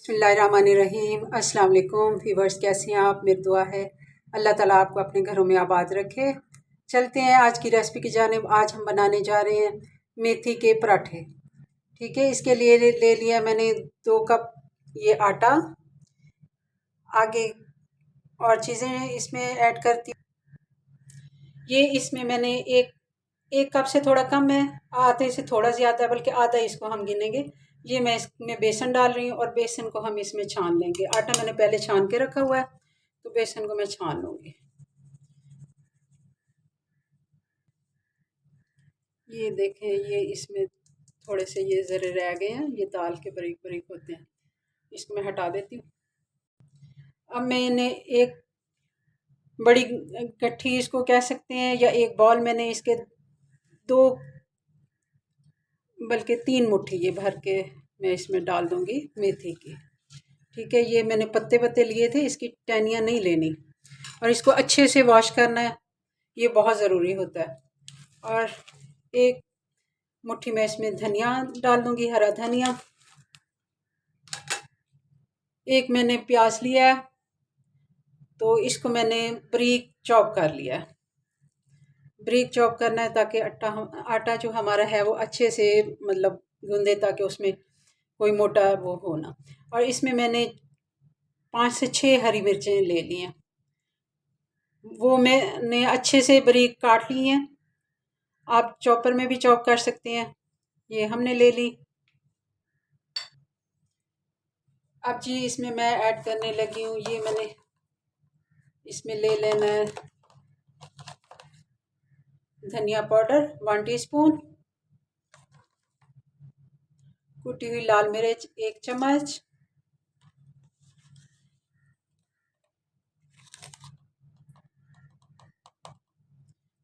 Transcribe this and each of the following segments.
बिस्मिल्लाहिर्रहमानिर्रहीम। अस्सलाम वालेकुम व्यूवर्स, कैसी हैं आप? मेरी दुआ है अल्लाह ताला आपको अपने घरों में आबाद रखे। चलते हैं आज की रेसिपी की जानिब। आज हम बनाने जा रहे हैं मेथी के पराठे। ठीक है, इसके लिए ले लिया मैंने 2 कप ये आटा। आगे और चीज़ें इसमें ऐड करती ये इसमें मैंने एक कप से थोड़ा कम है, आधे से थोड़ा ज़्यादा, बल्कि आधा इसको हम गिनेंगे। ये मैं इसमें बेसन डाल रही हूँ और बेसन को हम इसमें छान लेंगे। आटा मैंने पहले छान के रखा हुआ है, तो बेसन को मैं छान लूँगी। ये देखें, ये इसमें थोड़े से ये ज़रे रह गए हैं, ये दाल के बारीक बारीक होते हैं। इसको मैं हटा देती हूँ। अब मैंने एक बड़ी गट्ठी इसको कह सकते हैं, या एक बॉल, मैंने इसके 2 बल्कि 3 मुट्ठी ये भर के मैं इसमें डाल दूँगी मेथी की। ठीक है, ये मैंने पत्ते पत्ते लिए थे, इसकी टहनियाँ नहीं लेनी। और इसको अच्छे से वॉश करना है, ये बहुत ज़रूरी होता है। और एक मुट्ठी में इसमें धनिया डाल दूँगी, हरा धनिया। एक मैंने प्याज लिया है, तो इसको मैंने बारीक चॉप कर लिया है। बारीक चॉप करना है ताकि आटा जो हमारा है वो अच्छे से मतलब गूंदे, ताकि उसमें कोई मोटा वो हो ना। और इसमें मैंने 5 से 6 हरी मिर्चें ले ली हैं, वो मैंने अच्छे से बारीक काट ली हैं। आप चॉपर में भी चॉप कर सकते हैं। ये हमने ले ली। अब जी इसमें मैं ऐड करने लगी हूँ, ये मैंने इसमें ले लेना है धनिया पाउडर 1 टीस्पून, कुटी हुई लाल मिर्च 1 चम्मच,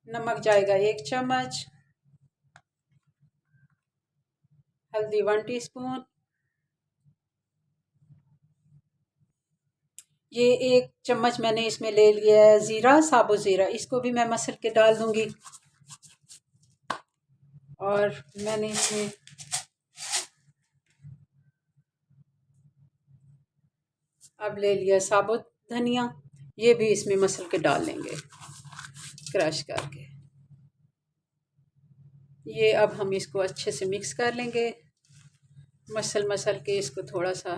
नमक जाएगा 1 चम्मच, हल्दी 1 टीस्पून, ये 1 चम्मच मैंने इसमें ले लिया है ज़ीरा, साबुत ज़ीरा, इसको भी मैं मसल के डाल दूंगी। और मैंने इसमें अब ले लिया साबुत धनिया, ये भी इसमें मसल के डाल लेंगे क्रश करके। ये अब हम इसको अच्छे से मिक्स कर लेंगे, मसल के इसको थोड़ा सा,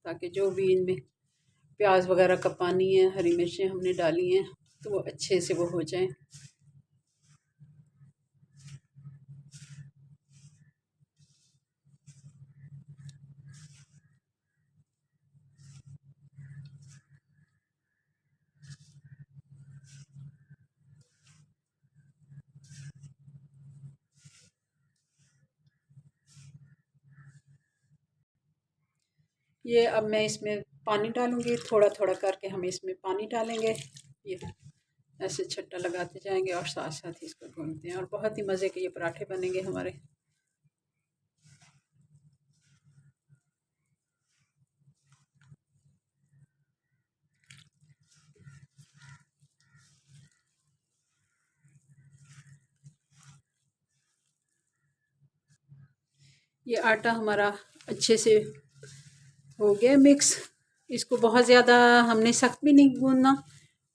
ताकि जो भी इनमें प्याज वगैरह का पानी है, हरी मिर्चें हमने डाली हैं, तो वो अच्छे से वो हो जाए। ये अब मैं इसमें पानी डालूंगी, थोड़ा थोड़ा करके हम इसमें पानी डालेंगे। ये ऐसे छट्टा लगाते जाएंगे और साथ साथ ही इसको भूनते हैं, और बहुत ही मज़े के ये पराठे बनेंगे हमारे। ये आटा हमारा अच्छे से हो गया मिक्स। इसको बहुत ज़्यादा हमने सख्त भी नहीं गूंदना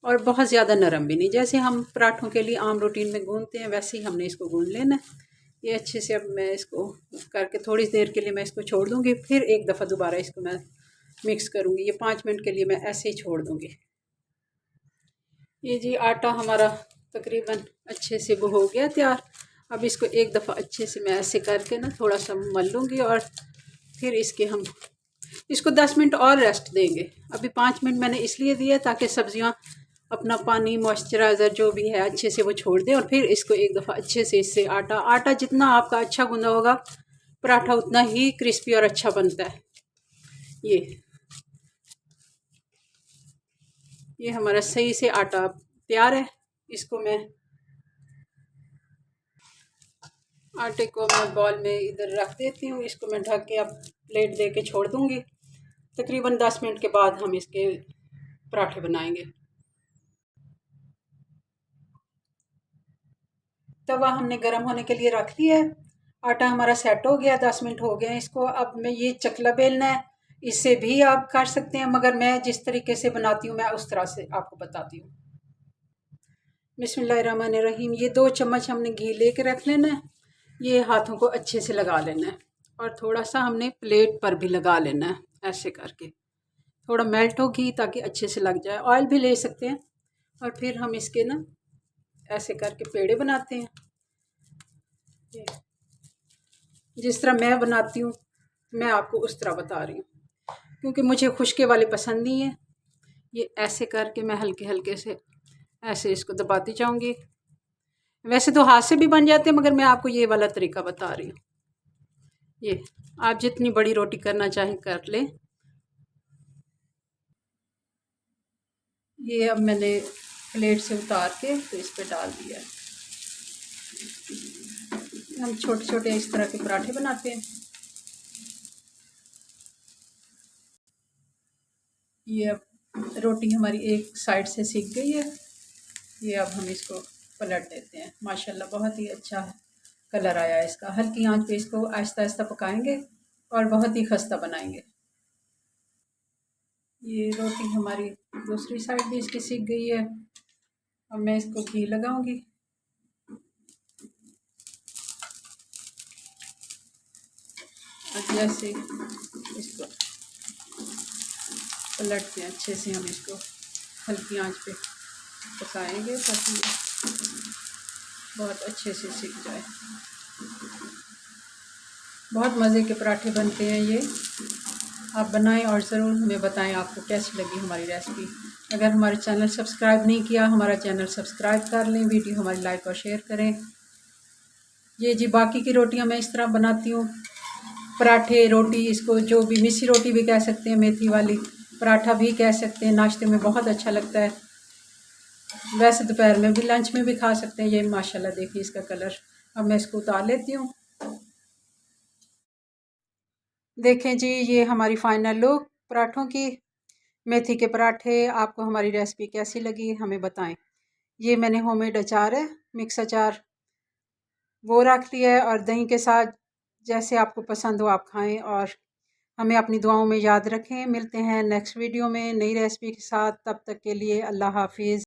और बहुत ज़्यादा नरम भी नहीं। जैसे हम पराठों के लिए आम रूटीन में गूंदते हैं, वैसे ही हमने इसको गूंद लेना है। ये अच्छे से अब मैं इसको करके थोड़ी देर के लिए मैं इसको छोड़ दूँगी, फिर एक दफ़ा दोबारा इसको मैं मिक्स करूँगी। ये 5 मिनट के लिए मैं ऐसे ही छोड़ दूँगी। ये जी आटा हमारा तकरीबन अच्छे से वो हो गया तैयार। अब इसको एक दफ़ा अच्छे से मैं ऐसे करके ना थोड़ा सा मल लूँगी, और फिर इसको 10 मिनट और रेस्ट देंगे। अभी 5 मिनट मैंने इसलिए दिया ताकि सब्जियां अपना पानी, मॉइस्चराइज़र जो भी है अच्छे से वो छोड़ दें, और फिर इसको एक दफ़ा अच्छे से इससे आटा जितना आपका अच्छा गूंदा होगा, पराठा उतना ही क्रिस्पी और अच्छा बनता है। ये हमारा सही से आटा तैयार है। इसको मैं आटे को मैं बॉल में इधर रख देती हूँ। इसको मैं ढक के अब प्लेट दे के छोड़ दूँगी। तकरीबन 10 मिनट के बाद हम इसके पराठे बनाएंगे। तवा हमने गर्म होने के लिए रख लिया है। आटा हमारा सेट हो गया, 10 मिनट हो गए हैं इसको। अब मैं ये चकला बेलना है, इससे भी आप कर सकते हैं, मगर मैं जिस तरीके से बनाती हूँ मैं उस तरह से आपको बताती हूँ। बिस्मिल्लाहिर्रहमानिर्रहीम। ये 2 चम्मच हमने घी लेके रख लेना है। ये हाथों को अच्छे से लगा लेना है और थोड़ा सा हमने प्लेट पर भी लगा लेना है, ऐसे करके थोड़ा मेल्ट हो घी ताकि अच्छे से लग जाए। ऑयल भी ले सकते हैं। और फिर हम इसके ना ऐसे करके पेड़े बनाते हैं। जिस तरह मैं बनाती हूँ मैं आपको उस तरह बता रही हूँ, क्योंकि मुझे खुशके वाले पसंद नहीं है। ये ऐसे करके मैं हल्के हल्के से ऐसे इसको दबाती जाऊँगी। वैसे तो हाथ से भी बन जाते हैं, मगर मैं आपको ये वाला तरीका बता रही हूँ। ये आप जितनी बड़ी रोटी करना चाहें कर लें। ये अब मैंने प्लेट से उतार के तो इस पर डाल दिया है। हम छोटे छोटे इस तरह के पराठे बनाते हैं। ये अब रोटी हमारी एक साइड से सीख गई है। ये अब हम इसको पलट देते हैं। माशाल्लाह बहुत ही अच्छा कलर आया है इसका। हल्की आंच पे इसको आहिस्ता आहिस्ता पकाएंगे और बहुत ही खस्ता बनाएंगे। ये रोटी हमारी दूसरी साइड भी इसकी सीख गई है। अब मैं इसको घी लगाऊंगी। और जैसे इसको पलटते हैं अच्छे से, हम इसको हल्की आंच पे पकाएंगे ताकि बहुत अच्छे से सीख जाए। बहुत मज़े के पराठे बनते हैं ये। आप बनाएं और ज़रूर हमें बताएं आपको कैसी लगी हमारी रेसिपी। अगर हमारे चैनल सब्सक्राइब नहीं किया, हमारा चैनल सब्सक्राइब कर लें। वीडियो हमारी लाइक और शेयर करें। ये जी बाकी की रोटियां मैं इस तरह बनाती हूँ। पराठे रोटी, इसको जो भी मिस्सी रोटी भी कह सकते हैं, मेथी वाली पराठा भी कह सकते हैं। नाश्ते में बहुत अच्छा लगता है। वैसे दोपहर में भी लंच में भी खा सकते हैं। ये माशाल्लाह देखिए इसका कलर। अब मैं इसको उतार लेती हूँ। देखें जी ये हमारी फाइनल लुक पराठों की। मेथी के पराठे। आपको हमारी रेसिपी कैसी लगी हमें बताएं। ये मैंने होममेड अचार है, मिक्स अचार, वो रख लिया है और दही के साथ जैसे आपको पसंद हो आप खाएं और हमें अपनी दुआओं में याद रखें। मिलते हैं नेक्स्ट वीडियो में नई रेसिपी के साथ। तब तक के लिए अल्लाह हाफिज़।